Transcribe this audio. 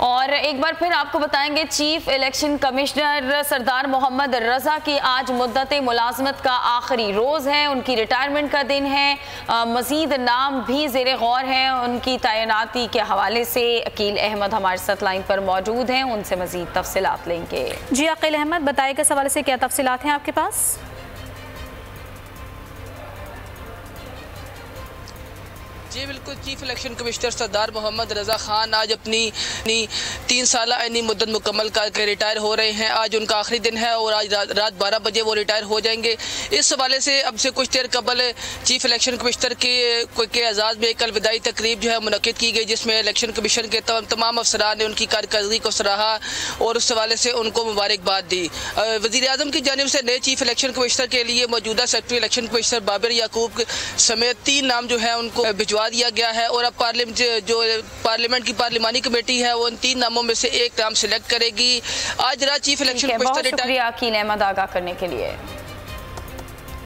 और एक बार फिर आपको बताएंगे, चीफ इलेक्शन कमिश्नर सरदार मोहम्मद रजा की आज मुद्दत मुलाजमत का आखिरी रोज़ है, उनकी रिटायरमेंट का दिन है। मजीद नाम भी ज़ेरे गौर हैं। उनकी तैनाती के हवाले से अकील अहमद हमारे साथ लाइन पर मौजूद हैं, उनसे मजीद तफसीलात लेंगे। जी अकील अहमद, बताइएगा इस हवाले से क्या तफसीलात हैं आपके पास? जी बिल्कुल, चीफ इलेक्शन कमिश्नर सरदार मोहम्मद रज़ा ख़ान आज अपनी 3 साल मुद्दत मुकम्मल करके रिटायर हो रहे हैं। आज उनका आखिरी दिन है और आज रात 12 बजे वो रिटायर हो जाएंगे। इस हवाले से अब से कुछ देर कबल चीफ इलेक्शन कमिश्नर के एजाज़ में एक अलविदाई तकरीब जो है मुनक़िद की गई, जिसमें इलेक्शन कमीशन के तमाम अफसरान ने उनकी कारकर्दगी को सराहा और उस हवाले से उनको मुबारकबाद दी। वज़ीर आज़म की जानिब से नए चीफ इलेक्शन कमिश्नर के लिए मौजूदा सेक्रेटरी इलेक्शन कमिश्नर बाबर याकूब समेत 3 नाम जो है उनको भिजवा दिया गया है और अब पार्लियामेंट की पार्लिमानी कमेटी है वो इन 3 नामों में से एक नाम सिलेक्ट करेगी। आज रात चीफ इलेक्शन कमिश्नर शुक्रिया अकील अहमद आगाह करने के लिए।